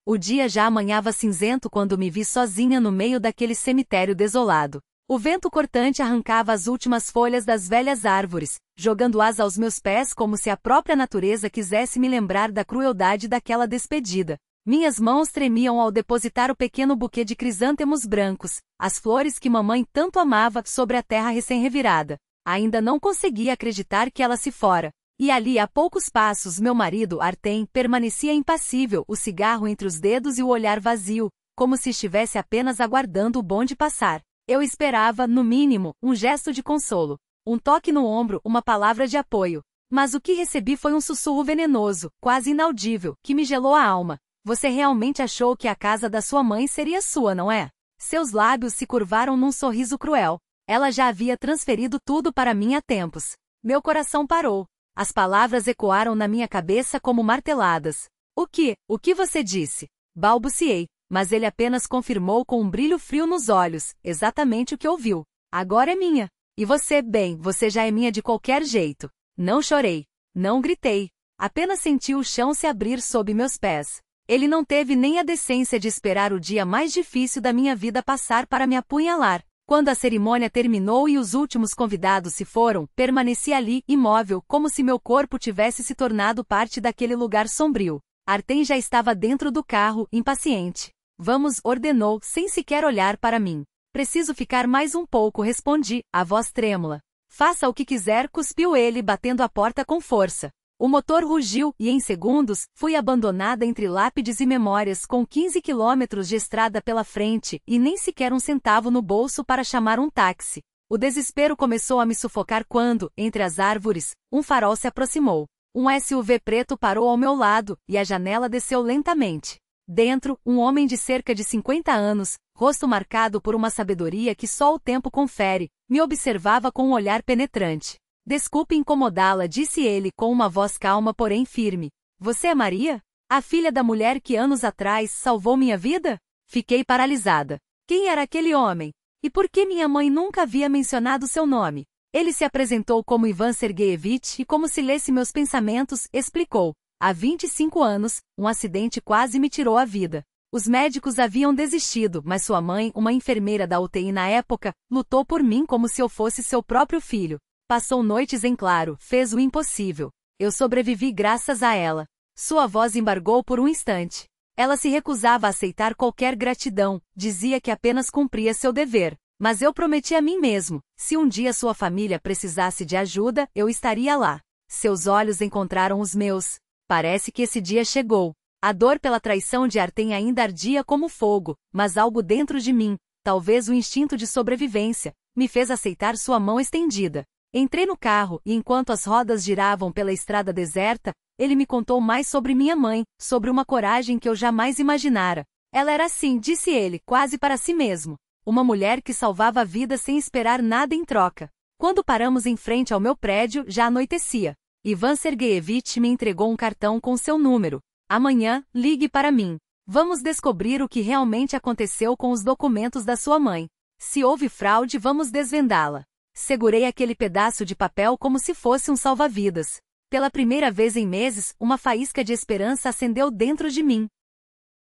O dia já amanhava cinzento quando me vi sozinha no meio daquele cemitério desolado. O vento cortante arrancava as últimas folhas das velhas árvores, jogando-as aos meus pés como se a própria natureza quisesse me lembrar da crueldade daquela despedida. Minhas mãos tremiam ao depositar o pequeno buquê de crisântemos brancos, as flores que mamãe tanto amava, sobre a terra recém-revirada. Ainda não conseguia acreditar que ela se fora. E ali, a poucos passos, meu marido, Artem, permanecia impassível, o cigarro entre os dedos e o olhar vazio, como se estivesse apenas aguardando o bonde passar. Eu esperava, no mínimo, um gesto de consolo, um toque no ombro, uma palavra de apoio. Mas o que recebi foi um sussurro venenoso, quase inaudível, que me gelou a alma. Você realmente achou que a casa da sua mãe seria sua, não é? Seus lábios se curvaram num sorriso cruel. Ela já havia transferido tudo para mim há tempos. Meu coração parou. As palavras ecoaram na minha cabeça como marteladas. O que você disse? Balbuciei, mas ele apenas confirmou com um brilho frio nos olhos, exatamente o que ouviu. Agora é minha. E você, bem, você já é minha de qualquer jeito. Não chorei. Não gritei. Apenas senti o chão se abrir sob meus pés. Ele não teve nem a decência de esperar o dia mais difícil da minha vida passar para me apunhalar. Quando a cerimônia terminou e os últimos convidados se foram, permaneci ali, imóvel, como se meu corpo tivesse se tornado parte daquele lugar sombrio. Artem já estava dentro do carro, impaciente. Vamos, ordenou, sem sequer olhar para mim. Preciso ficar mais um pouco, respondi, a voz trêmula. Faça o que quiser, cuspiu ele, batendo a porta com força. O motor rugiu e, em segundos, fui abandonada entre lápides e memórias, com 15 quilômetros de estrada pela frente, e nem sequer um centavo no bolso para chamar um táxi. O desespero começou a me sufocar quando, entre as árvores, um farol se aproximou. Um SUV preto parou ao meu lado, e a janela desceu lentamente. Dentro, um homem de cerca de 50 anos, rosto marcado por uma sabedoria que só o tempo confere, me observava com um olhar penetrante. Desculpe incomodá-la, disse ele com uma voz calma porém firme. Você é Maria? A filha da mulher que anos atrás salvou minha vida? Fiquei paralisada. Quem era aquele homem? E por que minha mãe nunca havia mencionado seu nome? Ele se apresentou como Ivan Sergeyevich e, como se lesse meus pensamentos, explicou. Há 25 anos, um acidente quase me tirou a vida. Os médicos haviam desistido, mas sua mãe, uma enfermeira da UTI na época, lutou por mim como se eu fosse seu próprio filho. Passou noites em claro, fez o impossível. Eu sobrevivi graças a ela. Sua voz embargou por um instante. Ela se recusava a aceitar qualquer gratidão, dizia que apenas cumpria seu dever. Mas eu prometi a mim mesmo, se um dia sua família precisasse de ajuda, eu estaria lá. Seus olhos encontraram os meus. Parece que esse dia chegou. A dor pela traição de Artem ainda ardia como fogo, mas algo dentro de mim, talvez o instinto de sobrevivência, me fez aceitar sua mão estendida. Entrei no carro e, enquanto as rodas giravam pela estrada deserta, ele me contou mais sobre minha mãe, sobre uma coragem que eu jamais imaginara. Ela era assim, disse ele, quase para si mesmo. Uma mulher que salvava a vida sem esperar nada em troca. Quando paramos em frente ao meu prédio, já anoitecia. Ivan Sergeyevich me entregou um cartão com seu número. Amanhã, ligue para mim. Vamos descobrir o que realmente aconteceu com os documentos da sua mãe. Se houve fraude, vamos desvendá-la. Segurei aquele pedaço de papel como se fosse um salva-vidas. Pela primeira vez em meses, uma faísca de esperança acendeu dentro de mim.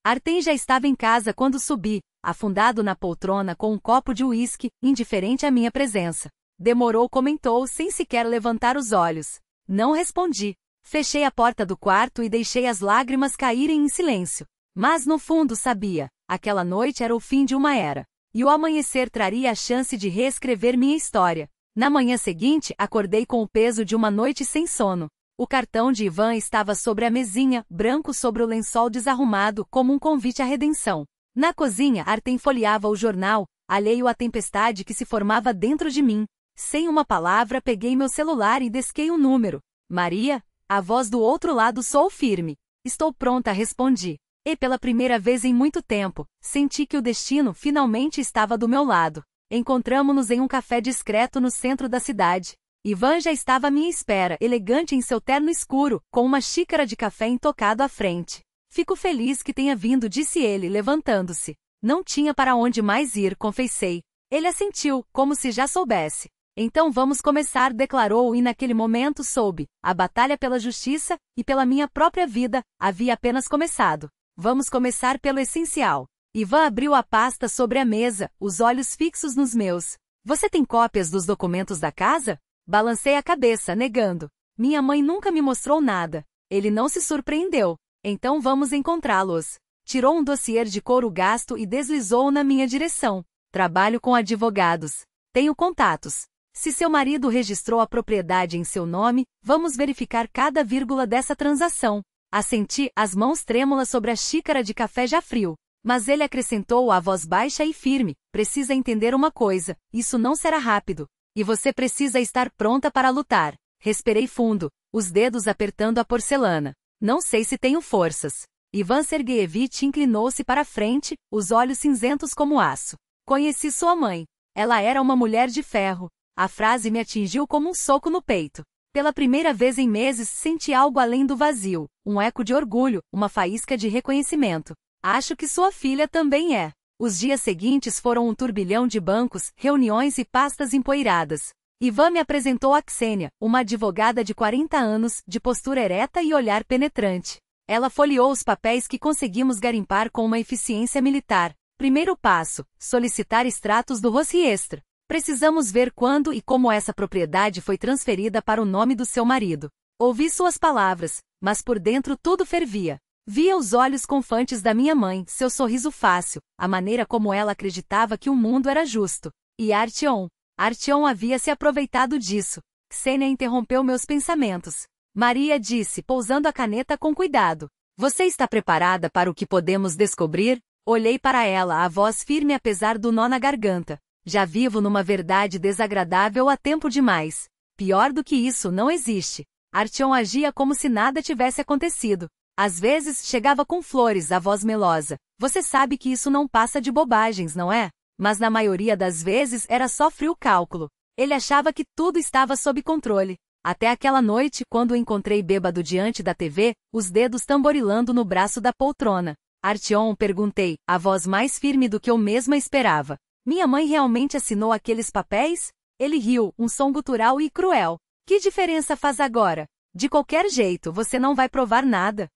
Artem já estava em casa quando subi, afundado na poltrona com um copo de uísque, indiferente à minha presença. Demorou, comentou, sem sequer levantar os olhos. Não respondi. Fechei a porta do quarto e deixei as lágrimas caírem em silêncio. Mas no fundo sabia, aquela noite era o fim de uma era. E o amanhecer traria a chance de reescrever minha história. Na manhã seguinte, acordei com o peso de uma noite sem sono. O cartão de Ivan estava sobre a mesinha, branco sobre o lençol desarrumado, como um convite à redenção. Na cozinha, Artem folheava o jornal, alheio à tempestade que se formava dentro de mim. Sem uma palavra, peguei meu celular e desquei um número. Maria? A voz do outro lado soou firme. Estou pronta, respondi. E pela primeira vez em muito tempo, senti que o destino finalmente estava do meu lado. Encontramo-nos em um café discreto no centro da cidade. Ivan já estava à minha espera, elegante em seu terno escuro, com uma xícara de café intocado à frente. Fico feliz que tenha vindo, disse ele, levantando-se. Não tinha para onde mais ir, confessei. Ele assentiu, como se já soubesse. Então vamos começar, declarou, e naquele momento soube. A batalha pela justiça, e pela minha própria vida, havia apenas começado. Vamos começar pelo essencial. Ivan abriu a pasta sobre a mesa, os olhos fixos nos meus. Você tem cópias dos documentos da casa? Balancei a cabeça, negando. Minha mãe nunca me mostrou nada. Ele não se surpreendeu. Então vamos encontrá-los. Tirou um dossiê de couro gasto e deslizou-o na minha direção. Trabalho com advogados. Tenho contatos. Se seu marido registrou a propriedade em seu nome, vamos verificar cada vírgula dessa transação. Assenti, as mãos trêmulas sobre a xícara de café já frio. Mas ele acrescentou a voz baixa e firme, precisa entender uma coisa, isso não será rápido. E você precisa estar pronta para lutar. Respirei fundo, os dedos apertando a porcelana. Não sei se tenho forças. Ivan Sergeyevich inclinou-se para a frente, os olhos cinzentos como aço. Conheci sua mãe. Ela era uma mulher de ferro. A frase me atingiu como um soco no peito. Pela primeira vez em meses senti algo além do vazio, um eco de orgulho, uma faísca de reconhecimento. Acho que sua filha também é. Os dias seguintes foram um turbilhão de bancos, reuniões e pastas empoeiradas. Ivan me apresentou a Ksenia, uma advogada de 40 anos, de postura ereta e olhar penetrante. Ela folheou os papéis que conseguimos garimpar com uma eficiência militar. Primeiro passo, solicitar extratos do Rosriestre. Precisamos ver quando e como essa propriedade foi transferida para o nome do seu marido. Ouvi suas palavras, mas por dentro tudo fervia. Via os olhos confantes da minha mãe, seu sorriso fácil, a maneira como ela acreditava que o mundo era justo. E Artyom. Artyom havia se aproveitado disso. Ksenia interrompeu meus pensamentos. Maria disse, pousando a caneta com cuidado. Você está preparada para o que podemos descobrir? Olhei para ela, a voz firme apesar do nó na garganta. Já vivo numa verdade desagradável há tempo demais. Pior do que isso não existe. Artyom agia como se nada tivesse acontecido. Às vezes chegava com flores, a voz melosa. Você sabe que isso não passa de bobagens, não é? Mas na maioria das vezes era só frio cálculo. Ele achava que tudo estava sob controle. Até aquela noite, quando o encontrei bêbado diante da TV, os dedos tamborilando no braço da poltrona. Artyom, perguntei, a voz mais firme do que eu mesma esperava. Minha mãe realmente assinou aqueles papéis? Ele riu, um som gutural e cruel. Que diferença faz agora? De qualquer jeito, você não vai provar nada.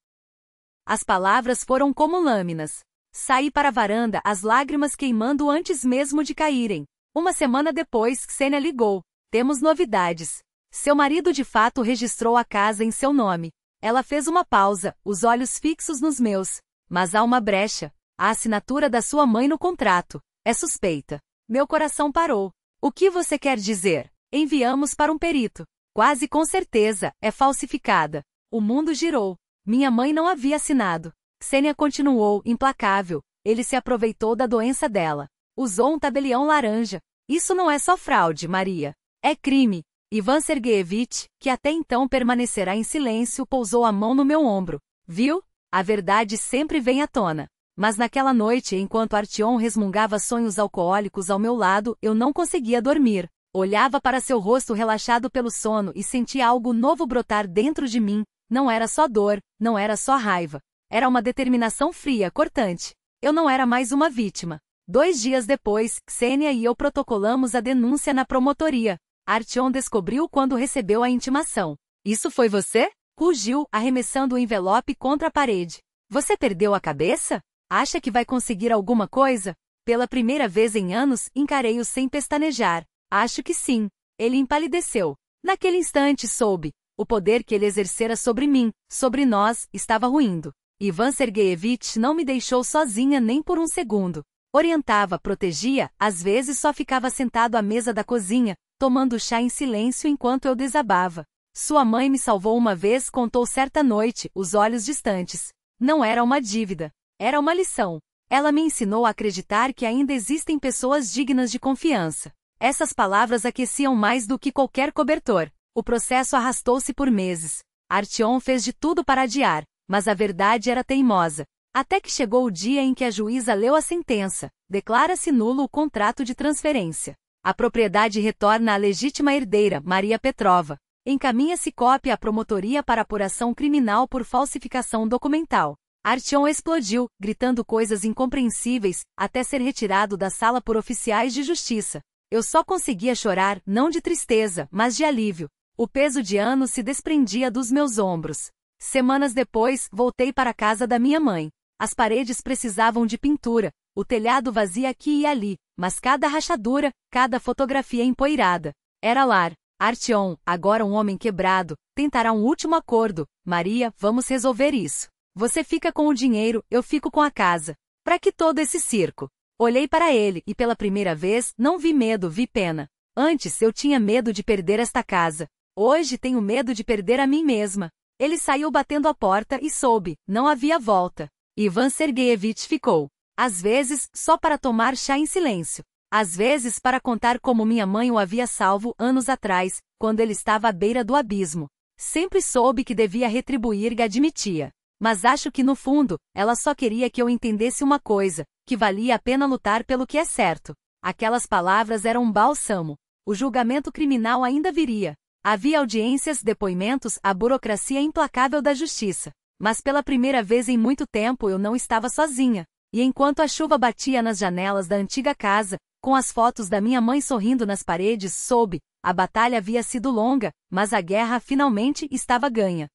As palavras foram como lâminas. Saí para a varanda, as lágrimas queimando antes mesmo de caírem. Uma semana depois, Ksenia ligou. Temos novidades. Seu marido de fato registrou a casa em seu nome. Ela fez uma pausa, os olhos fixos nos meus. Mas há uma brecha. A assinatura da sua mãe no contrato. É suspeita. Meu coração parou. O que você quer dizer? Enviamos para um perito. Quase com certeza, é falsificada. O mundo girou. Minha mãe não havia assinado. Ksenia continuou, implacável. Ele se aproveitou da doença dela. Usou um tabelião laranja. Isso não é só fraude, Maria. É crime. Ivan Sergeyevich, que até então permanecerá em silêncio, pousou a mão no meu ombro. Viu? A verdade sempre vem à tona. Mas naquela noite, enquanto Artyom resmungava sonhos alcoólicos ao meu lado, eu não conseguia dormir. Olhava para seu rosto relaxado pelo sono e sentia algo novo brotar dentro de mim. Não era só dor, não era só raiva. Era uma determinação fria, cortante. Eu não era mais uma vítima. 2 dias depois, Ksenia e eu protocolamos a denúncia na promotoria. Artyom descobriu quando recebeu a intimação. Isso foi você? Rugiu, arremessando o envelope contra a parede. Você perdeu a cabeça? Acha que vai conseguir alguma coisa? Pela primeira vez em anos, encarei-o sem pestanejar. Acho que sim. Ele empalideceu. Naquele instante soube. O poder que ele exercera sobre mim, sobre nós, estava ruindo. Ivan Sergeyevich não me deixou sozinha nem por um segundo. Orientava, protegia, às vezes só ficava sentado à mesa da cozinha, tomando chá em silêncio enquanto eu desabava. Sua mãe me salvou uma vez, contou certa noite, os olhos distantes. Não era uma dívida. Era uma lição. Ela me ensinou a acreditar que ainda existem pessoas dignas de confiança. Essas palavras aqueciam mais do que qualquer cobertor. O processo arrastou-se por meses. Artyom fez de tudo para adiar, mas a verdade era teimosa. Até que chegou o dia em que a juíza leu a sentença. Declara-se nulo o contrato de transferência. A propriedade retorna à legítima herdeira, Maria Petrova. Encaminha-se cópia à promotoria para apuração criminal por falsificação documental. Artyom explodiu, gritando coisas incompreensíveis, até ser retirado da sala por oficiais de justiça. Eu só conseguia chorar, não de tristeza, mas de alívio. O peso de anos se desprendia dos meus ombros. Semanas depois, voltei para a casa da minha mãe. As paredes precisavam de pintura, o telhado vazio aqui e ali, mas cada rachadura, cada fotografia empoeirada. Era lar. Artyom, agora um homem quebrado, tentará um último acordo. Maria, vamos resolver isso. Você fica com o dinheiro, eu fico com a casa. Para que todo esse circo? Olhei para ele e pela primeira vez não vi medo, vi pena. Antes eu tinha medo de perder esta casa. Hoje tenho medo de perder a mim mesma. Ele saiu batendo a porta e soube, não havia volta. Ivan Sergeyevich ficou. Às vezes, só para tomar chá em silêncio. Às vezes para contar como minha mãe o havia salvo anos atrás, quando ele estava à beira do abismo. Sempre soube que devia retribuir, admitia. Mas acho que no fundo, ela só queria que eu entendesse uma coisa, que valia a pena lutar pelo que é certo. Aquelas palavras eram um bálsamo. O julgamento criminal ainda viria. Havia audiências, depoimentos, a burocracia implacável da justiça. Mas pela primeira vez em muito tempo eu não estava sozinha. E enquanto a chuva batia nas janelas da antiga casa, com as fotos da minha mãe sorrindo nas paredes, soube, a batalha havia sido longa, mas a guerra finalmente estava ganha.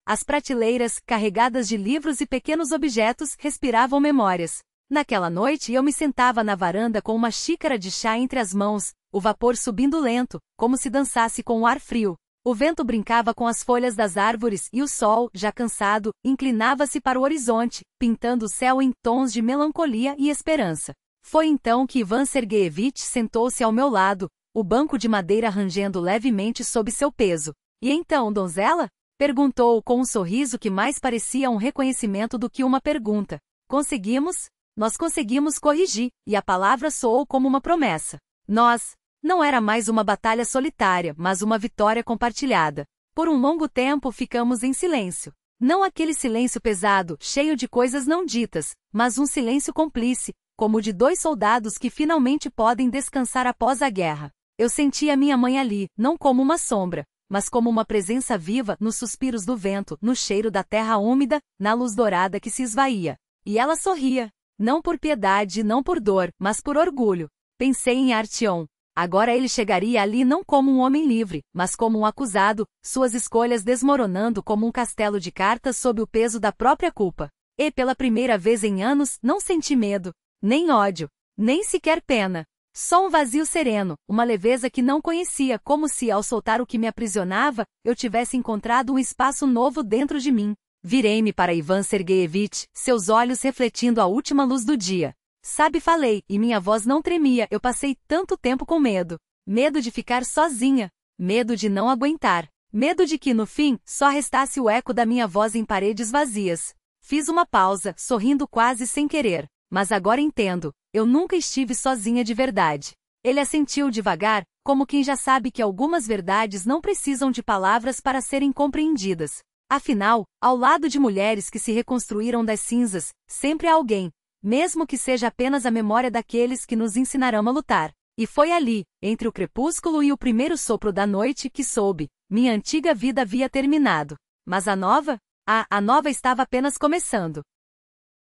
As prateleiras, carregadas de livros e pequenos objetos, respiravam memórias. Naquela noite eu me sentava na varanda com uma xícara de chá entre as mãos, o vapor subindo lento, como se dançasse com o ar frio. O vento brincava com as folhas das árvores e o sol, já cansado, inclinava-se para o horizonte, pintando o céu em tons de melancolia e esperança. Foi então que Ivan Sergeyevich sentou-se ao meu lado, o banco de madeira rangendo levemente sob seu peso. E então, donzela? Perguntou com um sorriso que mais parecia um reconhecimento do que uma pergunta. Conseguimos? Nós conseguimos corrigir, e a palavra soou como uma promessa. Nós. Não era mais uma batalha solitária, mas uma vitória compartilhada. Por um longo tempo ficamos em silêncio. Não aquele silêncio pesado, cheio de coisas não ditas, mas um silêncio cúmplice, como o de dois soldados que finalmente podem descansar após a guerra. Eu sentia minha mãe ali, não como uma sombra, mas como uma presença viva nos suspiros do vento, no cheiro da terra úmida, na luz dourada que se esvaía. E ela sorria. Não por piedade, não por dor, mas por orgulho. Pensei em Artyom. Agora ele chegaria ali não como um homem livre, mas como um acusado, suas escolhas desmoronando como um castelo de cartas sob o peso da própria culpa. E pela primeira vez em anos, não senti medo, nem ódio, nem sequer pena. Só um vazio sereno, uma leveza que não conhecia, como se, ao soltar o que me aprisionava, eu tivesse encontrado um espaço novo dentro de mim. Virei-me para Ivan Sergeyevich, seus olhos refletindo a última luz do dia. Sabe, falei, e minha voz não tremia, eu passei tanto tempo com medo. Medo de ficar sozinha. Medo de não aguentar. Medo de que, no fim, só restasse o eco da minha voz em paredes vazias. Fiz uma pausa, sorrindo quase sem querer. Mas agora entendo, eu nunca estive sozinha de verdade. Ele assentiu devagar, como quem já sabe que algumas verdades não precisam de palavras para serem compreendidas. Afinal, ao lado de mulheres que se reconstruíram das cinzas, sempre há alguém, mesmo que seja apenas a memória daqueles que nos ensinarão a lutar. E foi ali, entre o crepúsculo e o primeiro sopro da noite, que soube, minha antiga vida havia terminado. Mas a nova? A nova estava apenas começando.